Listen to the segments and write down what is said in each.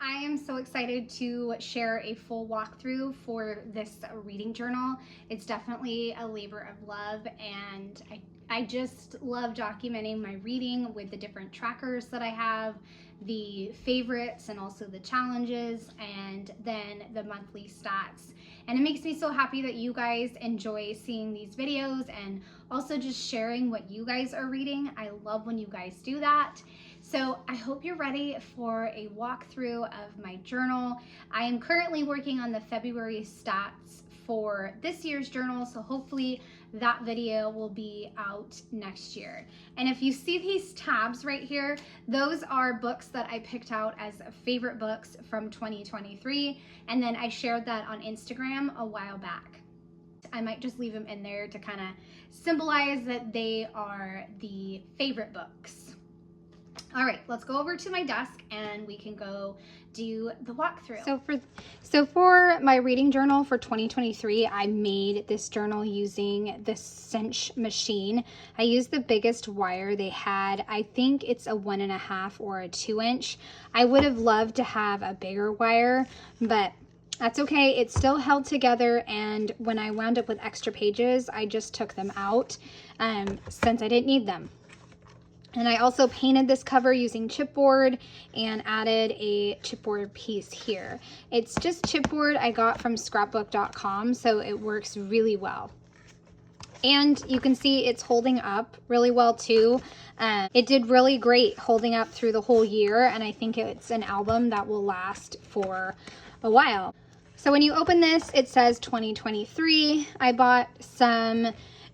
I am so excited to share a full walkthrough for this reading journal. It's definitely a labor of love, and I just love documenting my reading with the different trackers that I have, the favorites and also the challenges, and then the monthly stats. And it makes me so happy that you guys enjoy seeing these videos and also just sharing what you guys are reading. I love when you guys do that. So I hope you're ready for a walkthrough of my journal. I am currently working on the February stats for this year's journal, so hopefully that video will be out next year. And if you see these tabs right here, those are books that I picked out as favorite books from 2023, and then I shared that on Instagram a while back. I might just leave them in there to kind of symbolize that they are the favorite books. All right, let's go over to my desk and we can go do the walkthrough. So for my reading journal for 2023, I made this journal using the cinch machine. I used the biggest wire they had. I think it's a 1.5 or a 2-inch. I would have loved to have a bigger wire, but that's okay. It still held together, and when I wound up with extra pages, I just took them out since I didn't need them. And I also painted this cover using chipboard and added a chipboard piece here. It's just chipboard I got from scrapbook.com, so it works really well. And you can see it's holding up really well too. It did really great holding up through the whole year, and I think it's an album that will last for a while. So when you open this, it says 2023. I bought some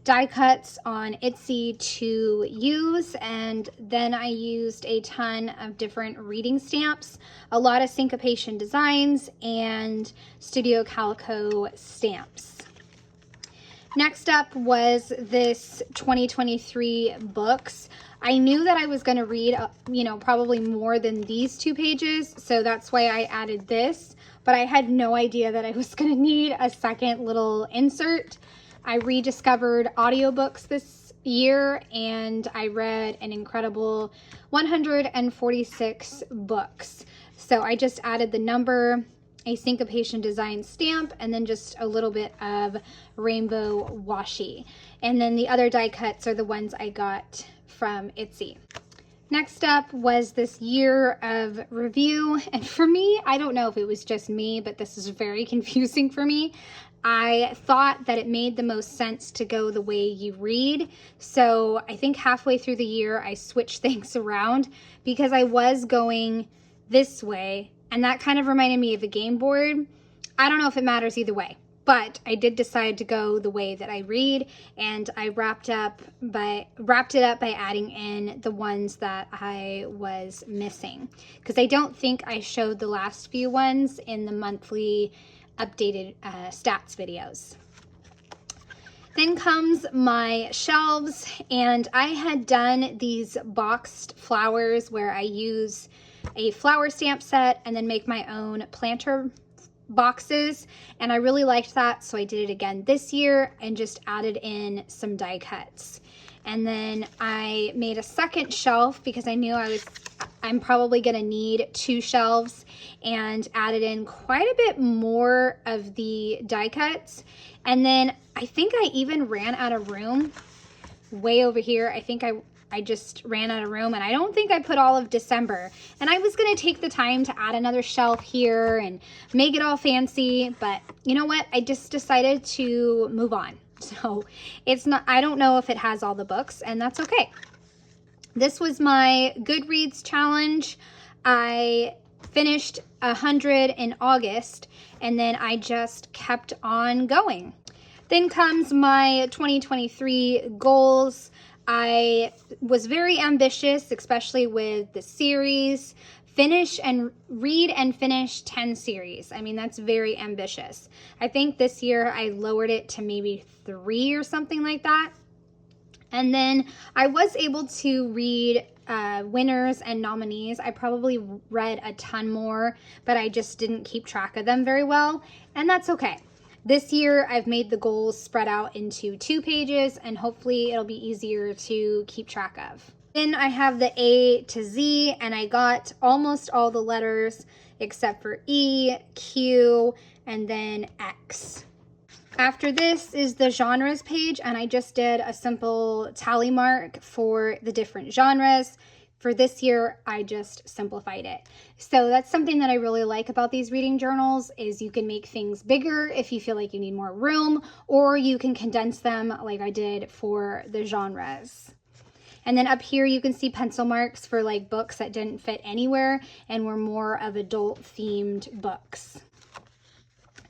die cuts on Etsy to use, and then I used a ton of different reading stamps, a lot of Syncopation designs, and Studio Calico stamps. Next up was this 2023 books. I knew that I was going to read, probably more than these 2 pages, so that's why I added this, but I had no idea that I was going to need a second little insert. I rediscovered audiobooks this year, and I read an incredible 146 books. So I just added the number, a Syncopation design stamp, and then just a little bit of rainbow washi. And then the other die cuts are the ones I got from Etsy. Next up was this year of review, and for me, I don't know if it was just me, but this is very confusing for me. I thought that it made the most sense to go the way you read, so I think halfway through the year I switched things around because I was going this way, and that kind of reminded me of a game board. I don't know if it matters either way, but I did decide to go the way that I read, and I wrapped it up by adding in the ones that I was missing, because I don't think I showed the last few ones in the monthly updated stats videos. Then comes my shelves, and I had done these boxed flowers where I use a flower stamp set and then make my own planter boxes, and I really liked that, so I did it again this year and just added in some die cuts. And then I made a second shelf because I knew I'm probably gonna need 2 shelves, and added in quite a bit more of the die cuts. And then I think I even ran out of room way over here. I think I just ran out of room, and I don't think I put all of December. And I was gonna take the time to add another shelf here and make it all fancy, but you know what? I just decided to move on. So I don't know if it has all the books, and that's okay. This was my Goodreads challenge. I finished 100 in August, and then I just kept on going. Then comes my 2023 goals. I was very ambitious, especially with the series. Read and finish 10 series. I mean, that's very ambitious. I think this year I lowered it to maybe 3 or something like that. And then I was able to read winners and nominees. I probably read a ton more, but I just didn't keep track of them very well, and that's okay. This year I've made the goals spread out into 2 pages, and hopefully it'll be easier to keep track of. Then I have the A to Z, and I got almost all the letters except for E, Q, and then X. After this is the genres page, and I just did a simple tally mark for the different genres. For this year, I just simplified it. So that's something that I really like about these reading journals is you can make things bigger if you feel like you need more room, or you can condense them like I did for the genres. And then up here, you can see pencil marks for like books that didn't fit anywhere and were more of adult themed books.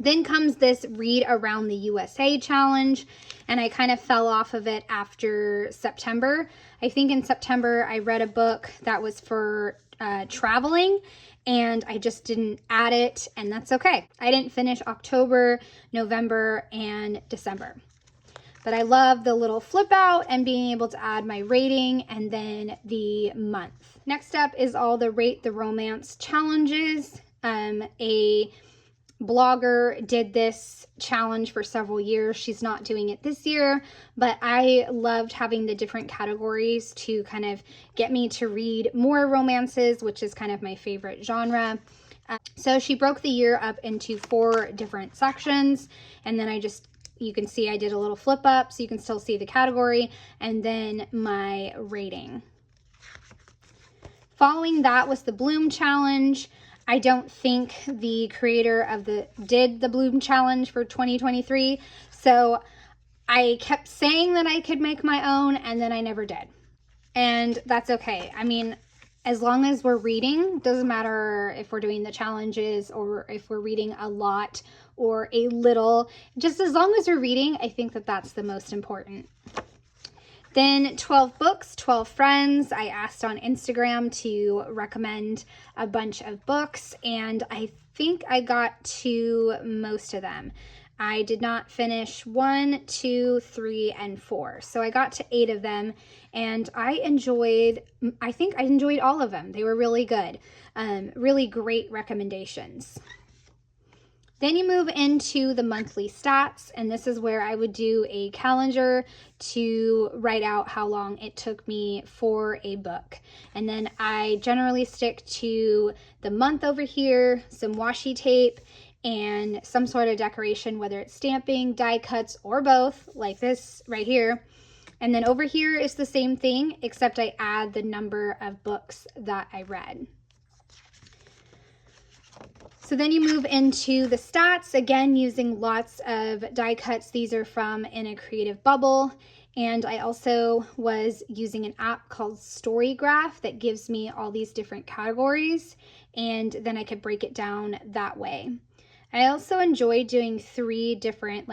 Then comes this Read Around the USA challenge, and I kind of fell off of it after September. I think in September I read a book that was for traveling, and I just didn't add it, and that's okay. I didn't finish October, November, and December. But I love the little flip out and being able to add my rating and then the month. Next up is all the Rate the Romance challenges. A blogger did this challenge for several years. She's not doing it this year, but I loved having the different categories to kind of get me to read more romances, which is kind of my favorite genre. So she broke the year up into 4 different sections, and then you can see I did a little flip up so you can still see the category and then my rating. Following that was the Bloom challenge. I don't think the creator of did the Bloom challenge for 2023. So I kept saying that I could make my own, and then I never did. And that's okay. I mean, as long as we're reading, doesn't matter if we're doing the challenges or if we're reading a lot or a little, just as long as we're reading, I think that that's the most important. Then 12 books, 12 friends. I asked on Instagram to recommend a bunch of books, and I think I got to most of them. I did not finish 1, 2, 3, and 4. So I got to 8 of them, and I think I enjoyed all of them. They were really good. Really great recommendations. Then you move into the monthly stats, and this is where I would do a calendar to write out how long it took me for a book. And then I generally stick to the month over here, some washi tape, and some sort of decoration, whether it's stamping, die cuts, or both, like this right here. And then over here is the same thing, except I add the number of books that I read. So then you move into the stats, again, using lots of die cuts. These are from In a Creative Bubble. And I also was using an app called Storygraph that gives me all these different categories, and then I could break it down that way. I also enjoyed doing 3 different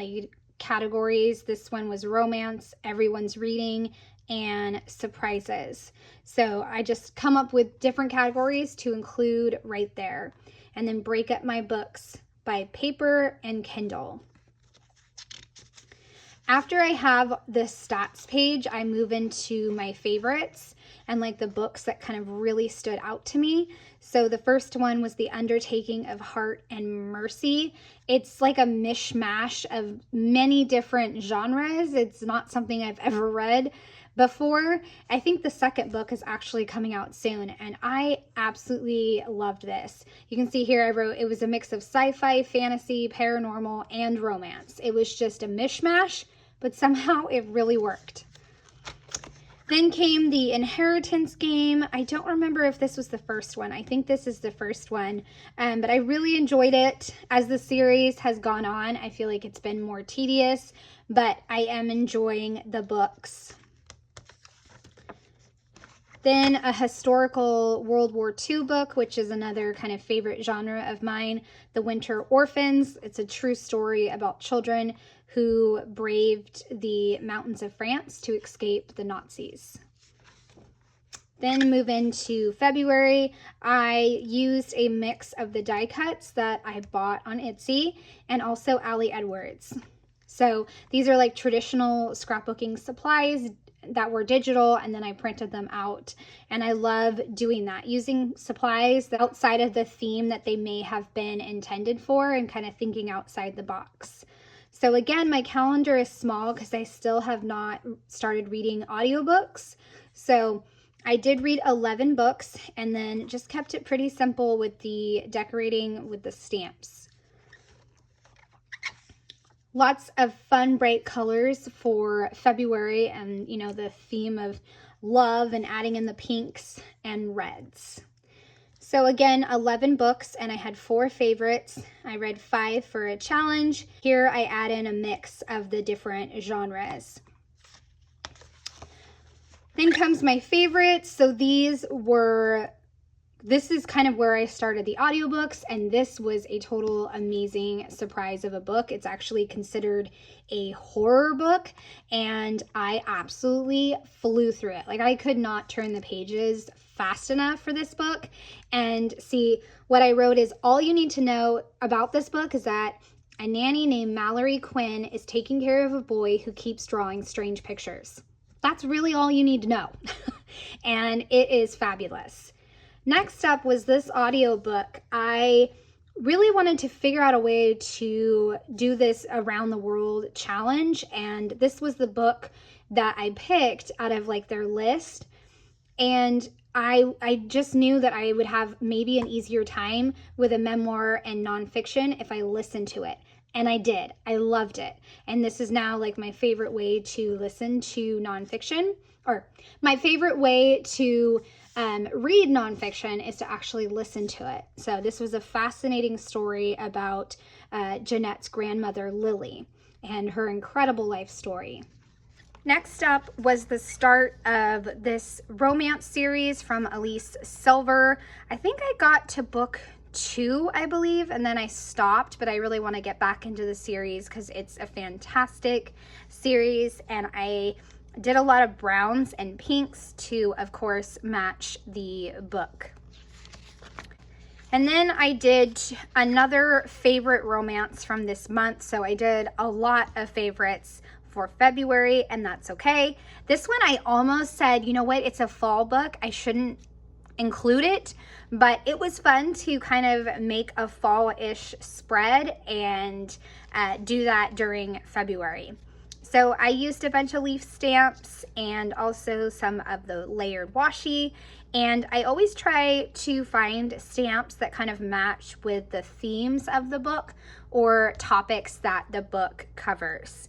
categories. This one was romance, everyone's reading, and surprises. So I just come up with different categories to include right there, and then break up my books by paper and Kindle. After I have this stats page, I move into my favorites and the books that kind of really stood out to me. So the first one was The Undertaking of Heart and Mercy. It's like a mishmash of many different genres. It's not something I've ever read before. I think the second book is actually coming out soon, and I absolutely loved this. You can see here I wrote it was a mix of sci-fi, fantasy, paranormal, and romance. It was just a mishmash, but somehow it really worked. Then came the Inheritance game. I don't remember if this was the first one. I think this is the first one, but I really enjoyed it. As the series has gone on, I feel like it's been more tedious, but I am enjoying the books. Then a historical World War II book, which is another kind of favorite genre of mine, The Winter Orphans. It's a true story about children who braved the mountains of France to escape the Nazis. Then move into February. I used a mix of the die cuts that I bought on Etsy and also Ali Edwards. So these are traditional scrapbooking supplies that were digital, and then I printed them out. And I love doing that, using supplies outside of the theme that they may have been intended for and kind of thinking outside the box. So again, my calendar is small because I still have not started reading audiobooks. So I did read 11 books and then just kept it pretty simple with the decorating with the stamps. Lots of fun, bright colors for February, and you know, the theme of love and adding in the pinks and reds. So again, 11 books, and I had 4 favorites. I read 5 for a challenge. Here I add in a mix of the different genres. Then comes my favorites. So this is kind of where I started the audiobooks, and this was a total amazing surprise of a book. It's actually considered a horror book, and I absolutely flew through it. Like, I could not turn the pages fast enough for this book. And see, what I wrote is, all you need to know about this book is that a nanny named Mallory Quinn is taking care of a boy who keeps drawing strange pictures. That's really all you need to know. And it is fabulous. Next up was this audiobook. I really wanted to figure out a way to do this around the world challenge, and this was the book that I picked out of like their list. And I just knew that I would have maybe an easier time with a memoir and nonfiction if I listened to it. And I did. I loved it. And this is now like my favorite way to listen to nonfiction, or my favorite way to read nonfiction is to actually listen to it. So this was a fascinating story about Jeanette's grandmother, Lily, and her incredible life story. Next up was the start of this romance series from Elise Silver. I think I got to book 2, I believe, and then I stopped, but I really want to get back into the series because it's a fantastic series, and I did a lot of browns and pinks to, of course, match the book. And then I did another favorite romance from this month. So I did a lot of favorites for February, and that's okay. This one I almost said, you know what, it's a fall book, I shouldn't include it, but it was fun to kind of make a fall-ish spread and do that during February. So I used a bunch of leaf stamps and also some of the layered washi, and I always try to find stamps that kind of match with the themes of the book or topics that the book covers.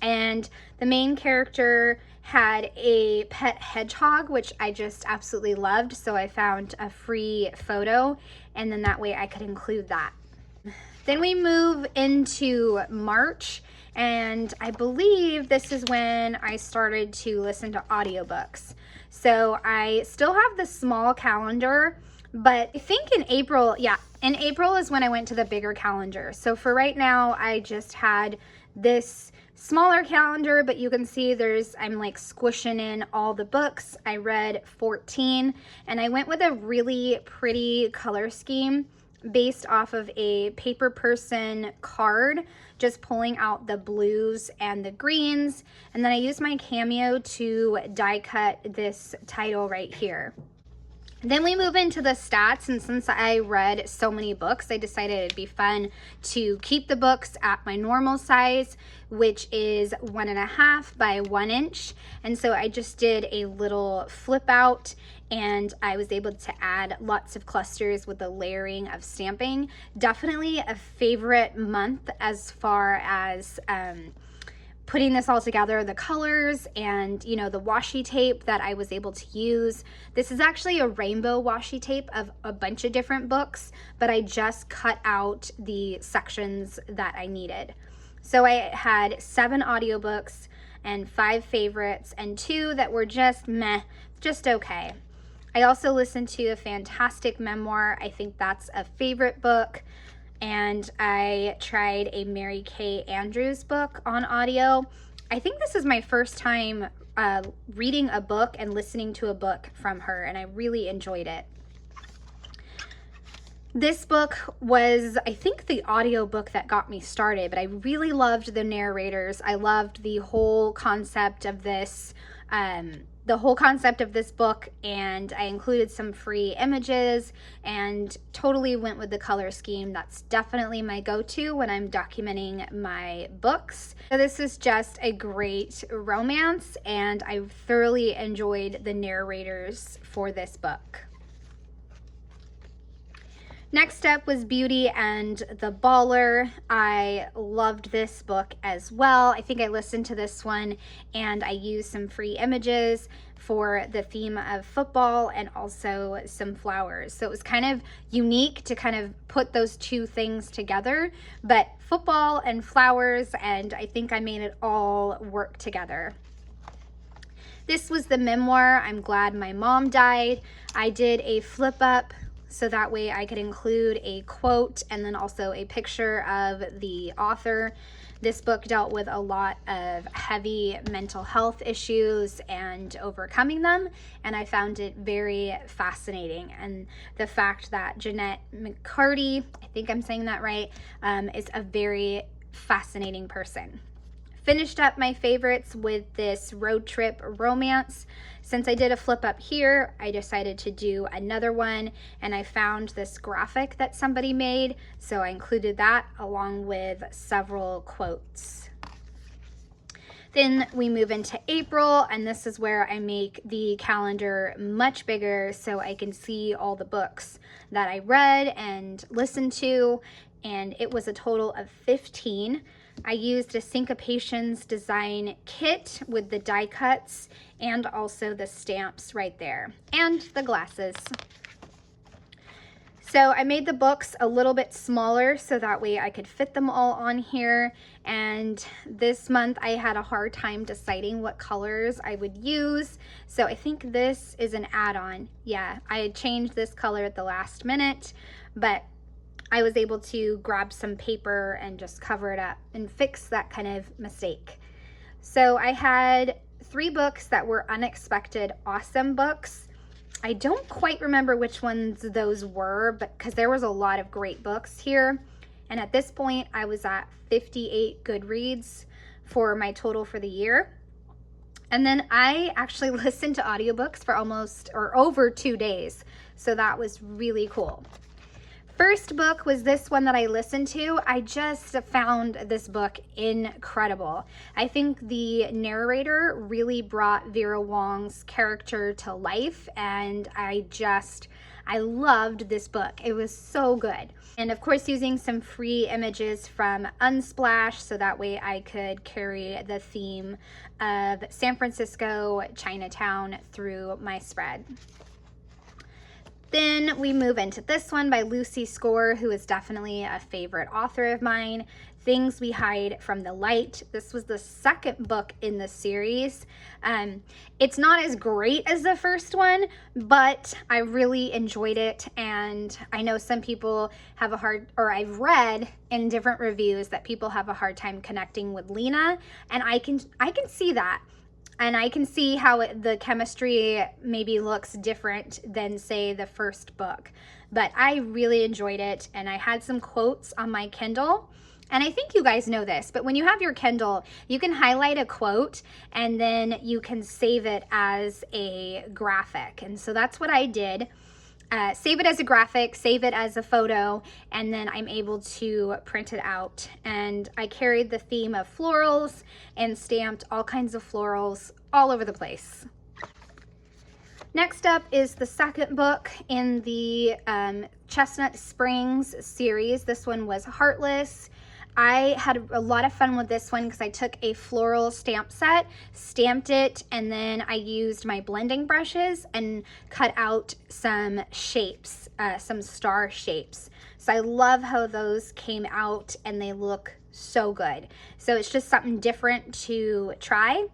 And the main character had a pet hedgehog, which I just absolutely loved, so I found a free photo, and then that way I could include that. Then we move into March, and I believe this is when I started to listen to audiobooks. So I still have the small calendar, but I think in April is when I went to the bigger calendar. So for right now, I just had this smaller calendar, but you can see I'm like squishing in all the books. I read 14, and I went with a really pretty color scheme based off of a paper person card, just pulling out the blues and the greens, and then I used my Cameo to die cut this title right here. Then we move into the stats, and since I read so many books, I decided it'd be fun to keep the books at my normal size, which is 1.5 by 1 inch. And so I just did a little flip out, and I was able to add lots of clusters with the layering of stamping. Definitely a favorite month as far as putting this all together, the colors and, you know, the washi tape that I was able to use. This is actually a rainbow washi tape of a bunch of different books, but I just cut out the sections that I needed. So I had 7 audiobooks and 5 favorites and 2 that were just meh, just okay. I also listened to a fantastic memoir. I think that's a favorite book. And I tried a Mary Kay Andrews book on audio. I think this is my first time reading a book and listening to a book from her, and I really enjoyed it. This book was, I think, the audio book that got me started, but I really loved the narrators. I loved the whole concept of this the whole concept of this book, and I included some free images and totally went with the color scheme. That's definitely my go-to when I'm documenting my books. So this is just a great romance, and I thoroughly enjoyed the narrators for this book. Next up was Beauty and the Baller. I loved this book as well. I think I listened to this one and I used some free images for the theme of football and also some flowers. So it was kind of unique to kind of put those two things together, but football and flowers, and I think I made it all work together. This was the memoir, I'm Glad My Mom Died. I did a flip up so that way I could include a quote and then also a picture of the author. This book dealt with a lot of heavy mental health issues and overcoming them, and I found it very fascinating. And the fact that Jeanette McCarty, I think I'm saying that right, is a very fascinating person. Finished up my favorites with this road trip romance. Since I did a flip up here, I decided to do another one, and I found this graphic that somebody made, so I included that along with several quotes. Then we move into April, and this is where I make the calendar much bigger so I can see all the books that I read and listened to, and it was a total of 15. I used a Syncopations design kit with the die cuts and also the stamps right there, and the glasses. So I made the books a little bit smaller so that way I could fit them all on here, and this month I had a hard time deciding what colors I would use, so I think this is an add-on. Yeah, I had changed this color at the last minute, but I was able to grab some paper and just cover it up and fix that kind of mistake. So I had 3 books that were unexpected awesome books. I don't quite remember which ones those were, but because there was a lot of great books here. And at this point, I was at 58 Goodreads for my total for the year. And then I actually listened to audiobooks for almost or over 2 days. So that was really cool. First book was this one that I listened to. I just found this book incredible. I think the narrator really brought Vera Wong's character to life, and I loved this book. It was so good. And of course, using some free images from Unsplash so that way I could carry the theme of San Francisco, Chinatown through my spread. Then we move into this one by Lucy Score, who is definitely a favorite author of mine, Things We Hide from the Light. This was the second book in the series. It's not as great as the first one, but I really enjoyed it, and I know some people have a hard, or I've read in different reviews that people have a hard time connecting with Lena, and I can see that. And I can see how the chemistry maybe looks different than, say, the first book. But I really enjoyed it, and I had some quotes on my Kindle. And I think you guys know this, but when you have your Kindle, you can highlight a quote, and then you can save it as a graphic. And so that's what I did. Save it as a graphic, save it as a photo, and then I'm able to print it out. And I carried the theme of florals and stamped all kinds of florals all over the place. Next up is the second book in the Chestnut Springs series. This one was Heartless. I had a lot of fun with this one because I took a floral stamp set, stamped it, and then I used my blending brushes and cut out some shapes, some star shapes. So I love how those came out and they look so good. So it's just something different to try.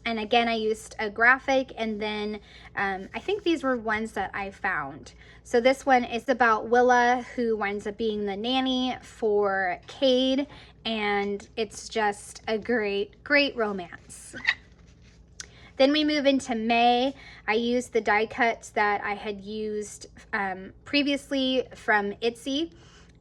And again, I used a graphic, and then I think these were ones that I found. So this one is about Willa, who winds up being the nanny for Cade, and it's just a great, great romance. Then we move into May. I used the die cuts that I had used previously from Etsy,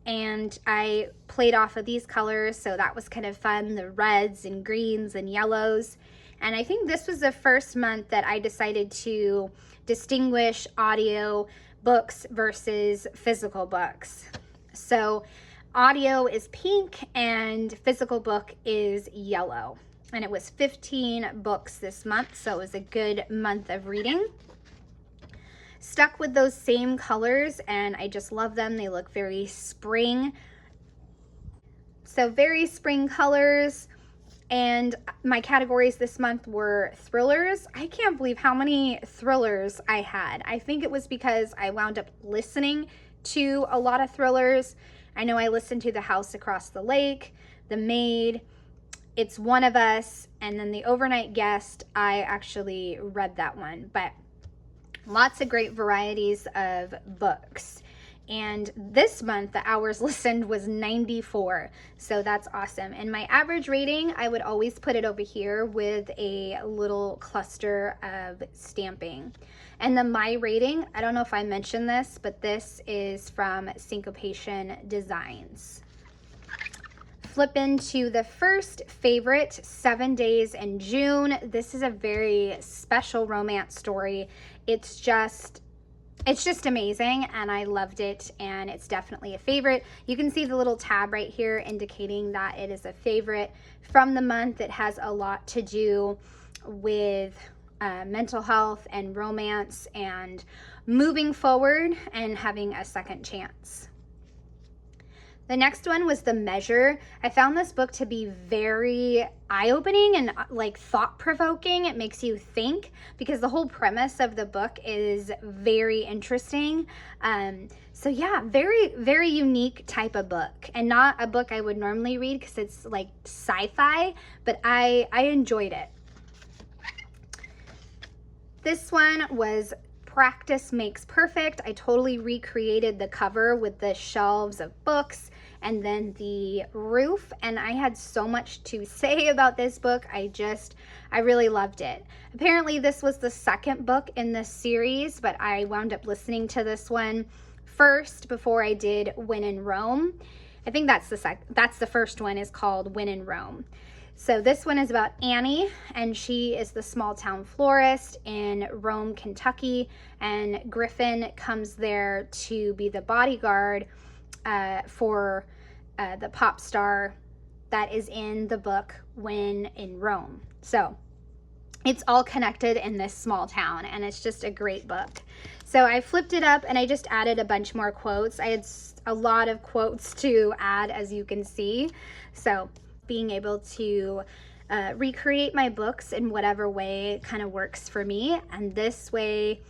and I played off of these colors, so that was kind of fun, the reds and greens and yellows. And I think this was the first month that I decided to distinguish audio books versus physical books. So audio is pink and physical book is yellow. And it was 15 books this month, so it was a good month of reading. Stuck with those same colors, and I just love them. They look very spring. So very spring colors. And my categories this month were thrillers. I can't believe how many thrillers I had. I think it was because I wound up listening to a lot of thrillers. I know I listened to The House Across the Lake, The Maid, It's One of Us, and then The Overnight Guest. I actually read that one, but lots of great varieties of books. And this month, the hours listened was 94, so that's awesome. And my average rating, I would always put it over here with a little cluster of stamping. And then my rating, I don't know if I mentioned this, but this is from Syncopation Designs. Flip into the first favorite, 7 Days in June. This is a very special romance story. It's just amazing, and I loved it, and it's definitely a favorite. You can see the little tab right here indicating that it is a favorite from the month. It has a lot to do with mental health and romance and moving forward and having a second chance. The next one was The Measure. I found this book to be very eye-opening and like thought-provoking. It makes you think because the whole premise of the book is very interesting. So yeah, very, very unique type of book, and not a book I would normally read because it's like sci-fi, but I enjoyed it. This one was Practice Makes Perfect. I totally recreated the cover with the shelves of books and then the roof, and I had so much to say about this book. I really loved it. Apparently this was the second book in this series, but I wound up listening to this one first before I did When in Rome. I think that's the first one, is called When in Rome. So this one is about Annie, and she is the small town florist in Rome, Kentucky, and Griffin comes there to be the bodyguard for the pop star that is in the book When in Rome. So it's all connected in this small town, and it's just a great book. So I flipped it up and I just added a bunch more quotes. I had a lot of quotes to add, as you can see. So being able to recreate my books in whatever way kind of works for me. And this way,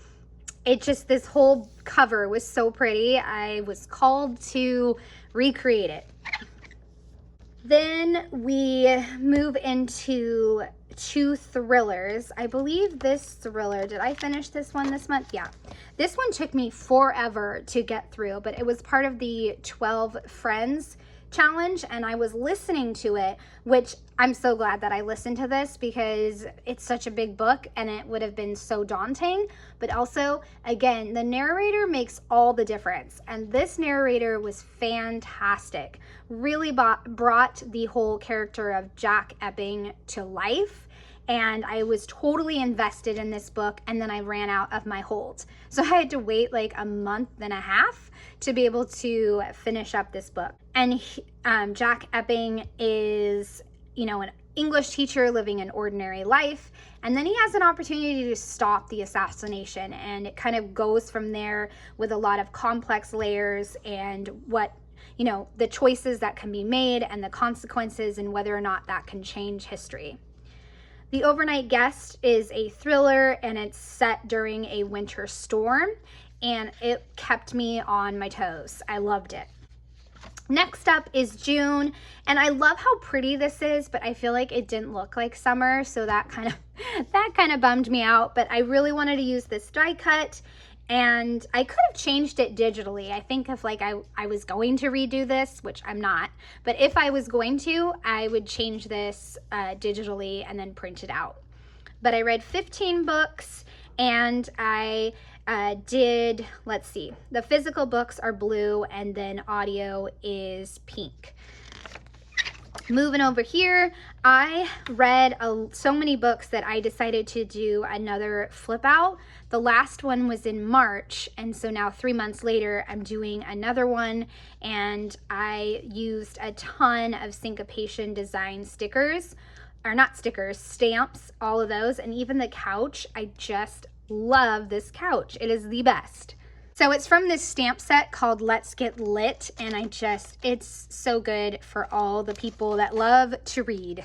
this whole cover was so pretty. I was called to recreate it. Then we move into two thrillers. I believe this thriller, did I finish this one this month? Yeah. This one took me forever to get through, but it was part of the 12 Friends challenge, and I was listening to it, which I'm so glad that I listened to this because it's such a big book and it would have been so daunting. But also, again, the narrator makes all the difference, and this narrator was fantastic. Really brought the whole character of Jack Epping to life, and I was totally invested in this book, and then I ran out of my hold. So I had to wait like a month and a half to be able to finish up this book. And Jack Epping is, an English teacher living an ordinary life, and then he has an opportunity to stop the assassination, and it kind of goes from there with a lot of complex layers and what, the choices that can be made and the consequences and whether or not that can change history. The Overnight Guest is a thriller, and it's set during a winter storm, and it kept me on my toes. I loved it. Next up is June, and I love how pretty this is, but I feel like it didn't look like summer, so that kind of bummed me out. But I really wanted to use this die cut, and I could have changed it digitally. I think if I was going to redo this, which I'm not, but if I was going to, I would change this digitally and then print it out. But I read 15 books, and I let's see, the physical books are blue, and then audio is pink. Moving over here, I read so many books that I decided to do another flip out. The last one was in March, and so now 3 months later, I'm doing another one, and I used a ton of Syncopation design stickers, or not stickers, stamps, all of those, and even the couch. I just love this couch. It is the best. So it's from this stamp set called Let's Get Lit, and it's so good for all the people that love to read.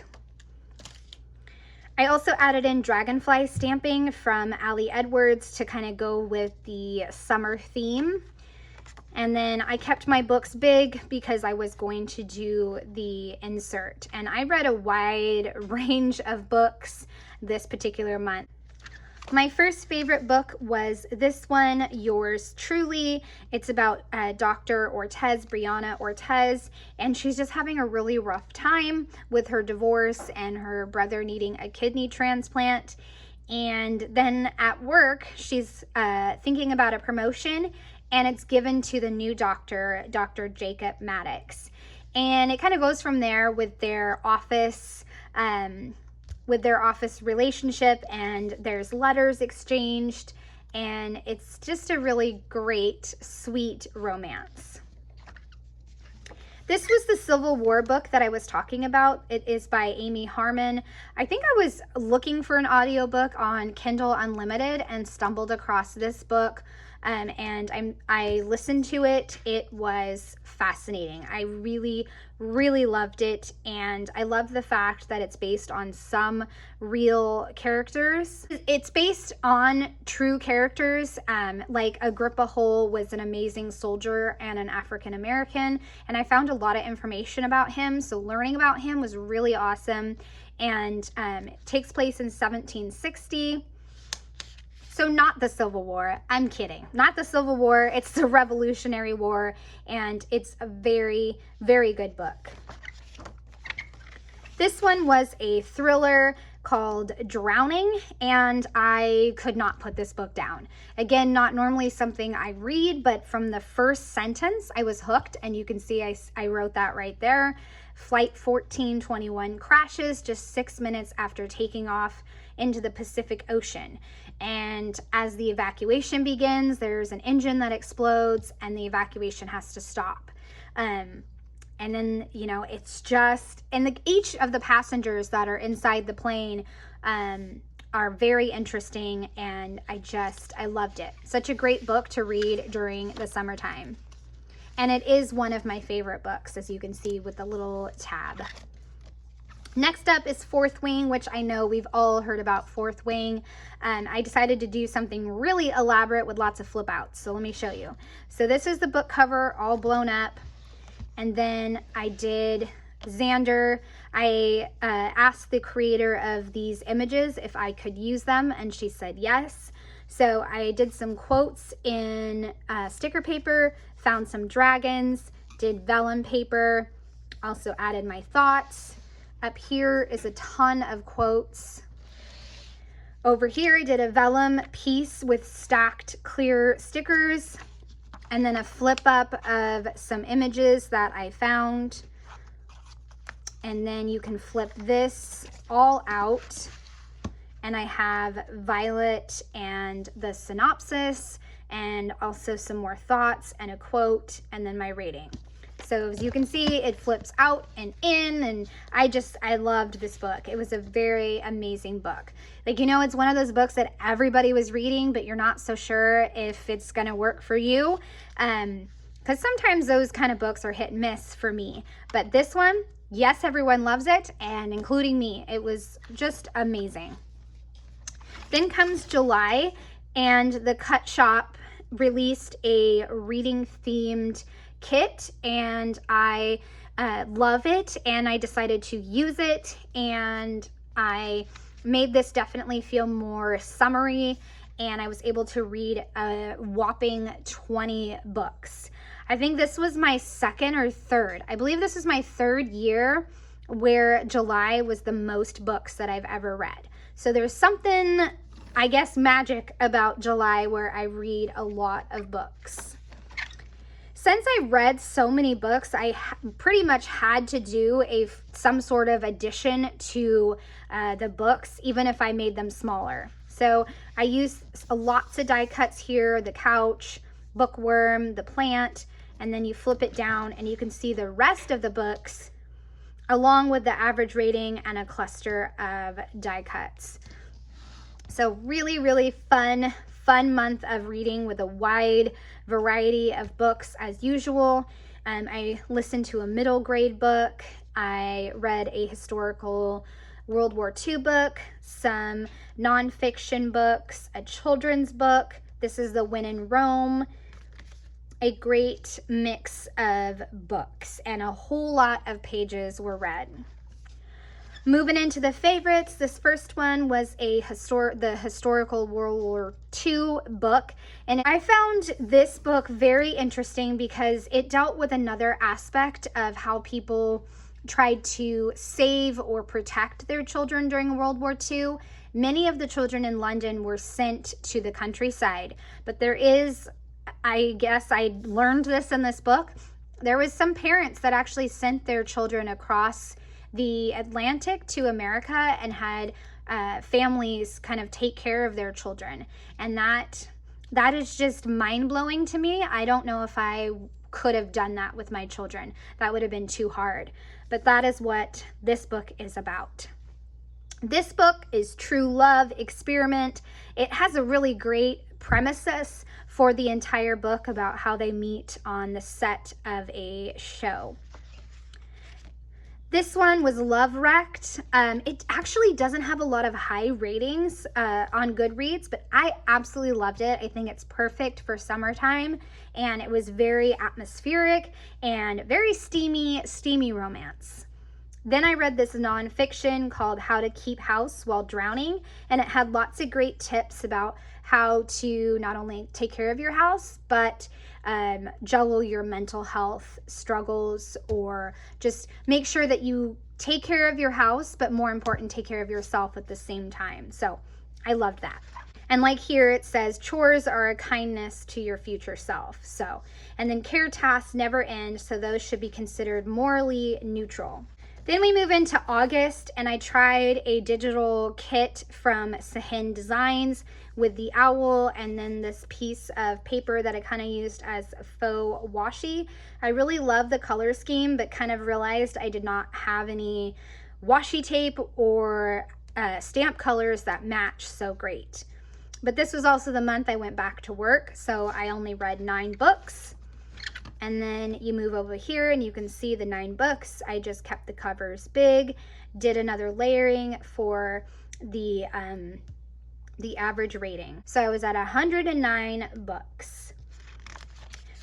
I also added in dragonfly stamping from Ali Edwards to kind of go with the summer theme. And then I kept my books big because I was going to do the insert. And I read a wide range of books this particular month. My first favorite book was this one, Yours Truly. It's about Dr. Ortez, Brianna Ortez, and she's just having a really rough time with her divorce and her brother needing a kidney transplant. And then at work, she's thinking about a promotion, and it's given to the new doctor, Dr. Jacob Maddox. And it kind of goes from there with their office relationship, and there's letters exchanged, and it's just a really great, sweet romance. This was the Civil War book that I was talking about. It is by Amy Harmon. I think I was looking for an audiobook on Kindle Unlimited and stumbled across this book. And I listened to it. It was fascinating. I really, really loved it. And I love the fact that it's based on some real characters. It's based on true characters. Like Agrippa Hole was an amazing soldier and an African American. And I found a lot of information about him. So learning about him was really awesome. And it takes place in 1760. So not the Civil War. I'm kidding. Not the Civil War. It's the Revolutionary War, and it's a very, very good book. This one was a thriller called Drowning, and I could not put this book down. Again, not normally something I read, but from the first sentence, I was hooked, and you can see I wrote that right there. Flight 1421 crashes just 6 minutes after taking off into the Pacific Ocean. And as the evacuation begins, there's an engine that explodes and the evacuation has to stop. And then, you know, it's just, and each of the passengers that are inside the plane are very interesting, and I loved it. Such a great book to read during the summertime. And it is one of my favorite books, as you can see with the little tab. Next up is Fourth Wing, which I know we've all heard about Fourth Wing. I decided to do something really elaborate with lots of flip outs. So let me show you. So this is the book cover all blown up. And then I did Xander. I asked the creator of these images if I could use them, and she said yes. So I did some quotes in sticker paper, found some dragons, did vellum paper, also added my thoughts. Up here is a ton of quotes. Over here I did a vellum piece with stacked clear stickers, and then a flip up of some images that I found. And then you can flip this all out, and I have Violet and the synopsis, and also some more thoughts and a quote, and then my rating. So as you can see, it flips out and in, and I loved this book. It was a very amazing book. Like, you know, it's one of those books that everybody was reading, but you're not so sure if it's gonna work for you. Because sometimes those kind of books are hit and miss for me. But this one, yes, everyone loves it, and including me. It was just amazing. Then comes July, and the Cut Shop released a reading themed kit, and I love it, and I decided to use it, and I made this definitely feel more summery, and I was able to read a whopping 20 books. I think this was my second or third. I believe this is my third year where July was the most books that I've ever read. So there's something, I guess, magic about July where I read a lot of books. Since I read so many books, I pretty much had to do some sort of addition to the books, even if I made them smaller. So I used lots of die cuts here, the couch, bookworm, the plant, and then you flip it down and you can see the rest of the books along with the average rating and a cluster of die cuts. So really, really fun month of reading with a wide variety of books as usual. I listened to a middle grade book. I read a historical World War II book, some nonfiction books, a children's book. This is The When in Rome. A great mix of books, and a whole lot of pages were read. Moving into the favorites, this first one was the historical World War II book. And I found this book very interesting because it dealt with another aspect of how people tried to save or protect their children during World War II. Many of the children in London were sent to the countryside, but there is, I guess I learned this in this book, there was some parents that actually sent their children across the Atlantic to America and had families kind of take care of their children. And that is just mind-blowing to me. I don't know if I could have done that with my children. That would have been too hard. But that is what this book is about. This book is True Love Experiment. It has a really great premises for the entire book about how they meet on the set of a show. This one was Love Wrecked. It actually doesn't have a lot of high ratings on Goodreads, but I absolutely loved it. I think it's perfect for summertime, and it was very atmospheric and very steamy romance. Then I read this nonfiction called How to Keep House While Drowning, and it had lots of great tips about how to not only take care of your house, but juggle your mental health struggles, or just make sure that you take care of your house, but more important, take care of yourself at the same time. So I loved that. And like here it says, chores are a kindness to your future self. So, and then care tasks never end, so those should be considered morally neutral. Then we move into August, and I tried a digital kit from Sahin Designs with the owl and then this piece of paper that I kind of used as faux washi. I really love the color scheme, but kind of realized I did not have any washi tape or stamp colors that match so great. But this was also the month I went back to work, so I only read 9 books. And then you move over here and you can see the 9 books. I just kept the covers big, did another layering for the average rating. So I was at 109 books.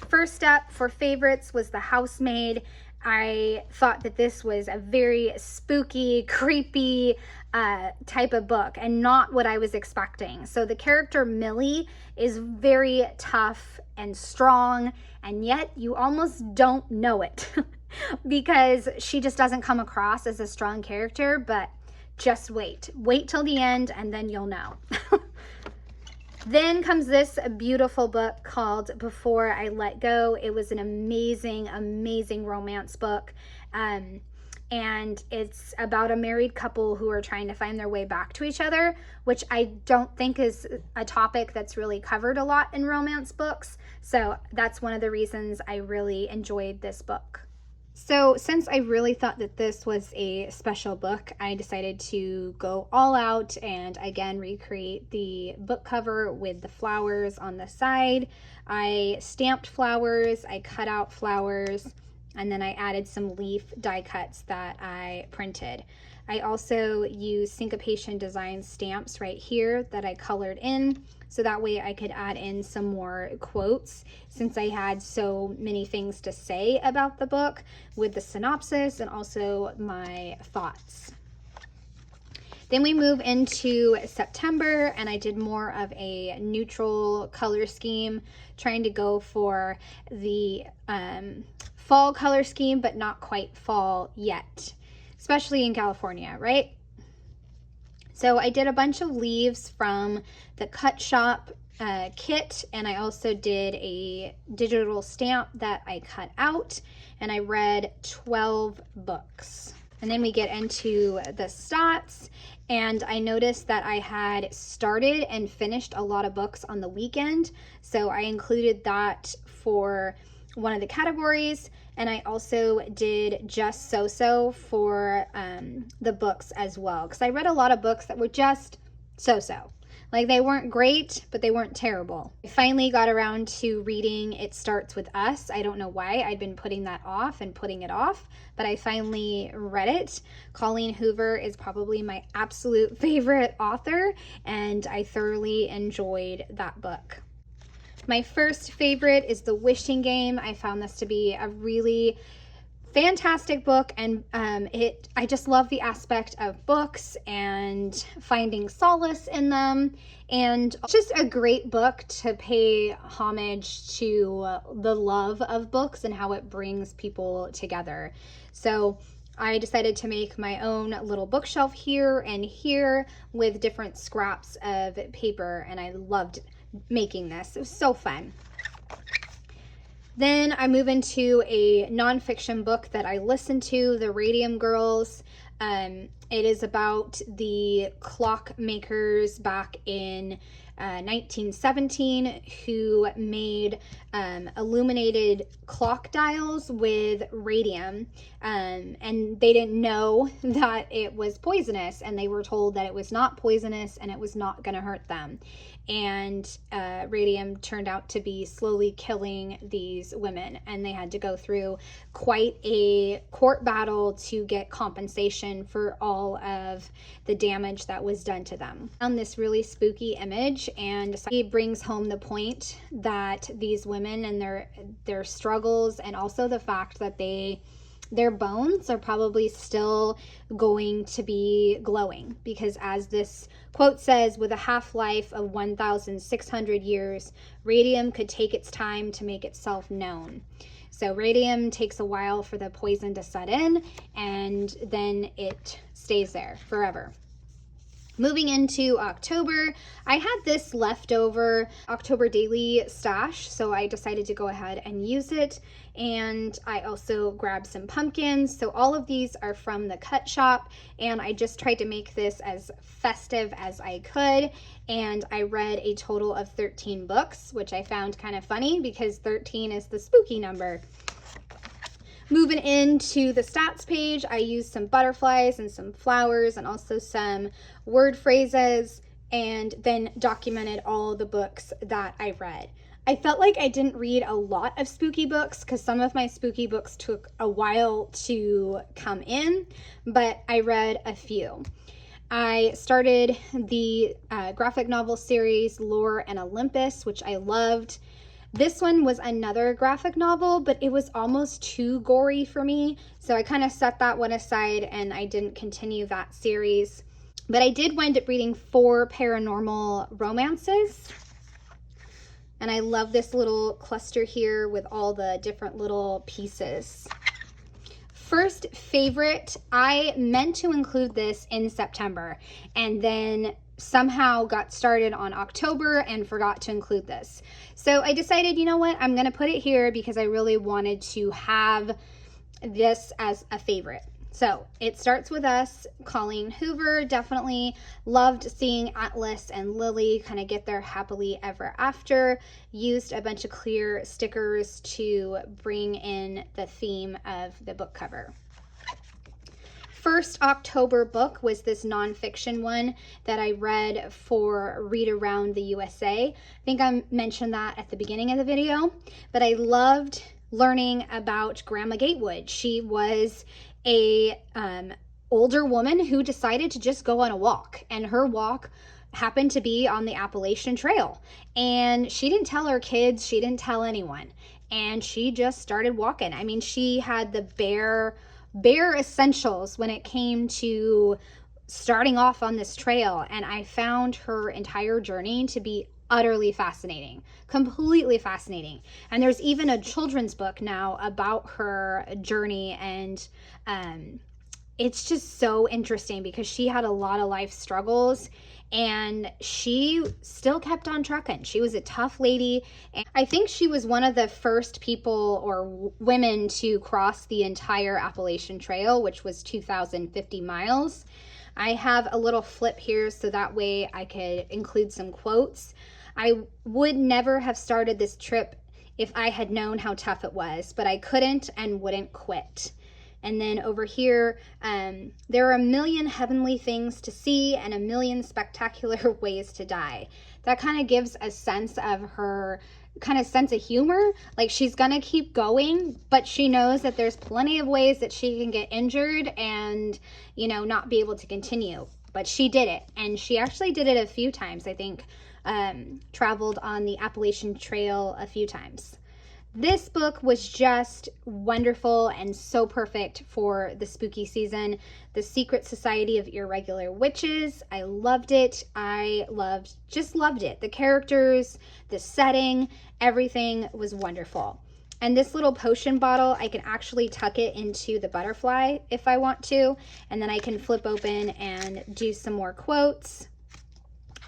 First up for favorites was The Housemaid. I thought that this was a very spooky, creepy type of book, and not what I was expecting. So the character Millie is very tough and strong, and yet you almost don't know it because she just doesn't come across as a strong character. But just wait till the end and then you'll know. Then comes this beautiful book called Before I Let Go. It was an amazing romance book. And it's about a married couple who are trying to find their way back to each other, which I don't think is a topic that's really covered a lot in romance books. So that's one of the reasons I really enjoyed this book. So since I really thought that this was a special book, I decided to go all out and again recreate the book cover with the flowers on the side. I stamped flowers, I cut out flowers, and then I added some leaf die cuts that I printed. I also used Syncopation design stamps right here that I colored in, so that way I could add in some more quotes since I had so many things to say about the book with the synopsis and also my thoughts. Then we move into September, and I did more of a neutral color scheme, trying to go for the fall color scheme, but not quite fall yet, especially in California, right? So I did a bunch of leaves from the cut shop kit, and I also did a digital stamp that I cut out, and I read 12 books. And then we get into the stats, and I noticed that I had started and finished a lot of books on the weekend, so I included that for one of the categories. And I also did just so-so for the books as well, because I read a lot of books that were just so-so. Like, they weren't great, but they weren't terrible. I finally got around to reading It Starts With Us. I don't know why I'd been putting that off and putting it off, but I finally read it. Colleen Hoover is probably my absolute favorite author, and I thoroughly enjoyed that book. My first favorite is The Wishing Game. I found this to be a really fantastic book, and I just love the aspect of books and finding solace in them, and just a great book to pay homage to the love of books and how it brings people together. So I decided to make my own little bookshelf here and here with different scraps of paper, and I loved making this. It was so fun. Then I move into a nonfiction book that I listened to, The Radium Girls. It is about the clockmakers back in 1917 who made illuminated clock dials with radium, and they didn't know that it was poisonous, and they were told that it was not poisonous and it was not going to hurt them. And radium turned out to be slowly killing these women, and they had to go through quite a court battle to get compensation for all of the damage that was done to them. I found this really spooky image, and it brings home the point that these women and their struggles, and also the fact that their bones are probably still going to be glowing, because as this quote says, with a half-life of 1,600 years, radium could take its time to make itself known. So radium takes a while for the poison to set in, and then it stays there forever. Moving into October, I had this leftover October daily stash, so I decided to go ahead and use it. And I also grabbed some pumpkins. So all of these are from the cut shop, and I just tried to make this as festive as I could. And I read a total of 13 books, which I found kind of funny because 13 is the spooky number. Moving into the stats page, I used some butterflies and some flowers and also some word phrases, and then documented all the books that I read. I felt like I didn't read a lot of spooky books because some of my spooky books took a while to come in, but I read a few. I started the graphic novel series Lore and Olympus, which I loved. This one was another graphic novel, but it was almost too gory for me, so I kind of set that one aside and I didn't continue that series. But I did wind up reading 4 paranormal romances, and I love this little cluster here with all the different little pieces. First favorite, I meant to include this in September, and then somehow got started on October and forgot to include this. So I decided, you know what, I'm gonna put it here because I really wanted to have this as a favorite. So It Starts With Us, Colleen Hoover. Definitely loved seeing Atlas and Lily kind of get their happily ever after. Used a bunch of clear stickers to bring in the theme of the book cover. First October book was this nonfiction one that I read for Read Around the USA. I think I mentioned that at the beginning of the video, but I loved learning about Grandma Gatewood. She was a older woman who decided to just go on a walk, and her walk happened to be on the Appalachian Trail, and she didn't tell her kids, she didn't tell anyone, and she just started walking. I mean, she had the bare essentials when it came to starting off on this trail, and I found her entire journey to be utterly fascinating, completely fascinating. And there's even a children's book now about her journey, and it's just so interesting because she had a lot of life struggles, and she still kept on trucking. She was a tough lady, and I think she was one of the first people or women to cross the entire Appalachian Trail, which was 2,050 miles. I have a little flip here so that way I could include some quotes. I would never have started this trip if I had known how tough it was, but I couldn't and wouldn't quit. And then over here, there are a million heavenly things to see and a million spectacular ways to die. That kind of gives a sense of her kind of sense of humor. Like, she's gonna keep going, but she knows that there's plenty of ways that she can get injured and, you know, not be able to continue. But she did it, and she actually did it a few times. I think traveled on the Appalachian Trail a few times. This book was just wonderful and so perfect for the spooky season. The Secret Society of Irregular Witches. I loved it. Just loved it. The characters, the setting, everything was wonderful. And this little potion bottle, I can actually tuck it into the butterfly if I want to. And then I can flip open and do some more quotes.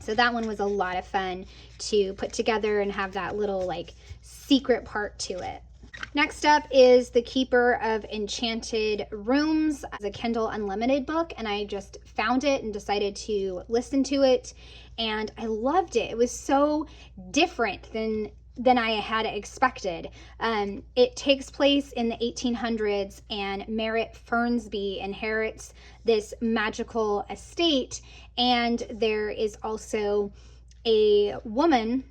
So that one was a lot of fun to put together and have that little like secret part to it. Next up is The Keeper of Enchanted Rooms, as a Kindle Unlimited book, and I just found it and decided to listen to it, and I loved it. It was so different than I had expected. It takes place in the 1800s, and Merritt Fernsby inherits this magical estate, and there is also a woman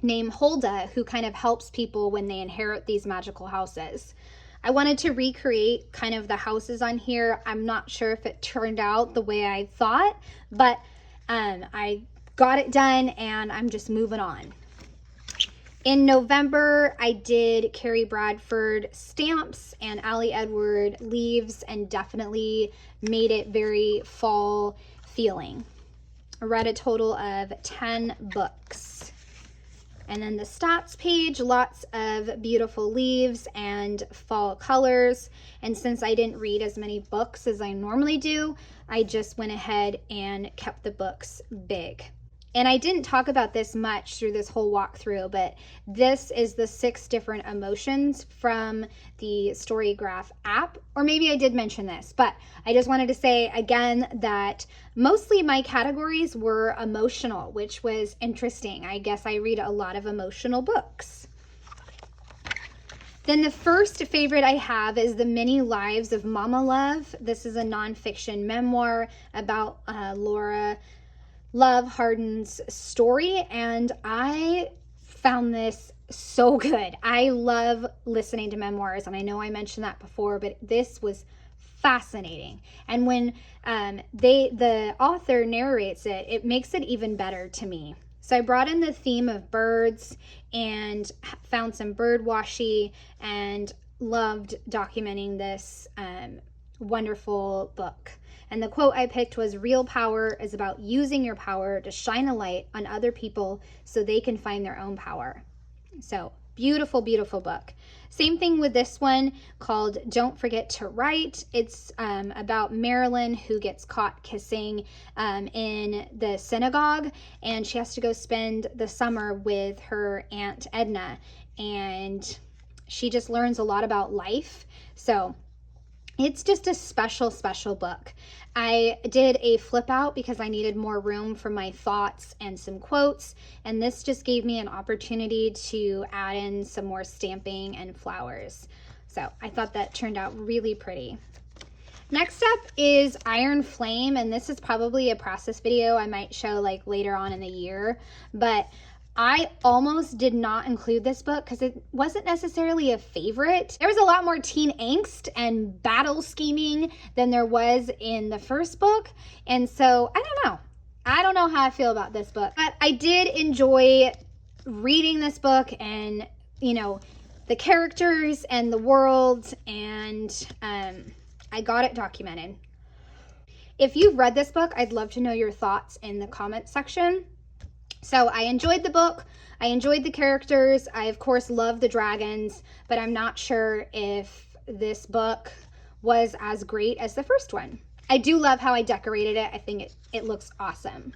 named Hulda who kind of helps people when they inherit these magical houses. I wanted to recreate kind of the houses on here. I'm not sure if it turned out the way I thought, but I got it done and I'm just moving on. In November, I did Kerri Bradford stamps and Ali Edward leaves, and definitely made it very fall feeling. I read a total of 10 books. And then the stats page, lots of beautiful leaves and fall colors. And since I didn't read as many books as I normally do, I just went ahead and kept the books big. And I didn't talk about this much through this whole walkthrough, but this is the 6 different emotions from the Storygraph app. Or maybe I did mention this, but I just wanted to say again that mostly my categories were emotional, which was interesting. I guess I read a lot of emotional books. Then the first favorite I have is The Many Lives of Mama Love. This is a nonfiction memoir about Laura Love Hardin's story, and I found this so good. I love listening to memoirs, and I know I mentioned that before, but this was fascinating. And when the author narrates it, it makes it even better to me. So I brought in the theme of birds and found some bird washi and loved documenting this wonderful book. And the quote I picked was, "Real power is about using your power to shine a light on other people so they can find their own power." So beautiful, beautiful book. Same thing with this one called Don't Forget to Write. It's about Marilyn who gets caught kissing in the synagogue, and she has to go spend the summer with her Aunt Edna, and she just learns a lot about life. So it's just a special, special book. I did a flip out because I needed more room for my thoughts and some quotes, and this just gave me an opportunity to add in some more stamping and flowers. So I thought that turned out really pretty. Next up is Iron Flame, and this is probably a process video I might show like later on in the year, but I almost did not include this book because it wasn't necessarily a favorite. There was a lot more teen angst and battle scheming than there was in the first book. And so I don't know. I don't know how I feel about this book, but I did enjoy reading this book and, you know, the characters and the world, and I got it documented. If you've read this book, I'd love to know your thoughts in the comment section. So I enjoyed the book. I enjoyed the characters. I, of course, love the dragons, but I'm not sure if this book was as great as the first one. I do love how I decorated it. I think it looks awesome.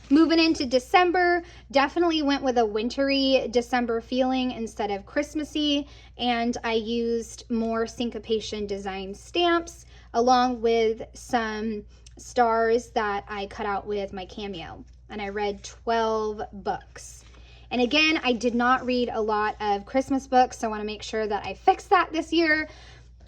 Moving into December, definitely went with a wintry December feeling instead of Christmassy, and I used more Syncopation design stamps along with some stars that I cut out with my Cameo, and I read 12 books. And again, I did not read a lot of Christmas books, so I want to make sure that I fix that this year.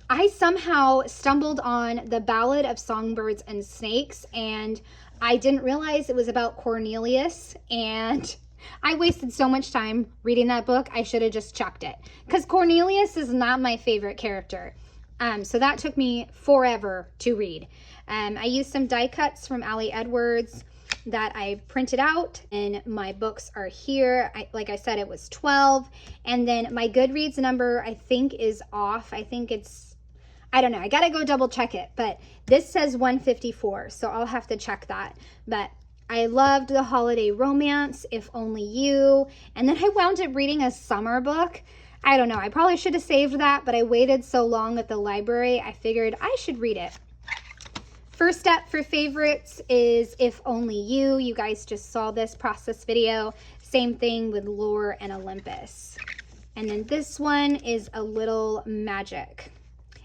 I somehow stumbled on The Ballad of Songbirds and Snakes, and I didn't realize it was about Cornelius, and I wasted so much time reading that book. I should have just chucked it, because Cornelius is not my favorite character. So that took me forever to read. I used some die cuts from Ali Edwards that I printed out, and my books are here. Like I said, it was 12, and then my Goodreads number I think is off. I think it's, I don't know, I gotta go double check it, but this says 154, so I'll have to check that. But I loved the holiday romance, If Only You, and then I wound up reading a summer book. I don't know, I probably should have saved that, but I waited so long at the library, I figured I should read it. First step for favorites is If Only You. You guys just saw this process video. Same thing with Lore and Olympus. And then this one is A Little Magic,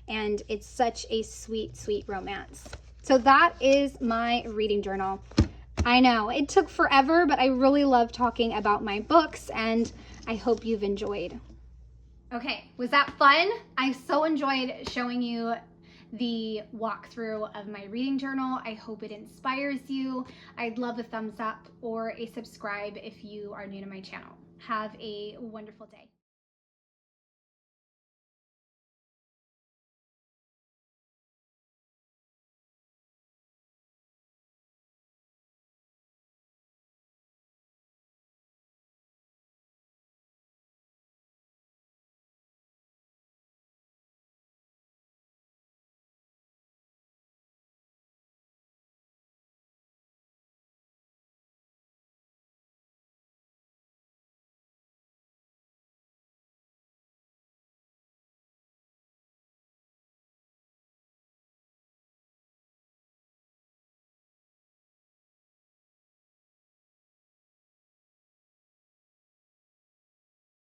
and it's such a sweet, sweet romance. So that is my reading journal. I know, it took forever, but I really love talking about my books, and I hope you've enjoyed. Okay, was that fun? I so enjoyed showing you the walkthrough of my reading journal. I hope it inspires you. I'd love a thumbs up or a subscribe if you are new to my channel. Have a wonderful day.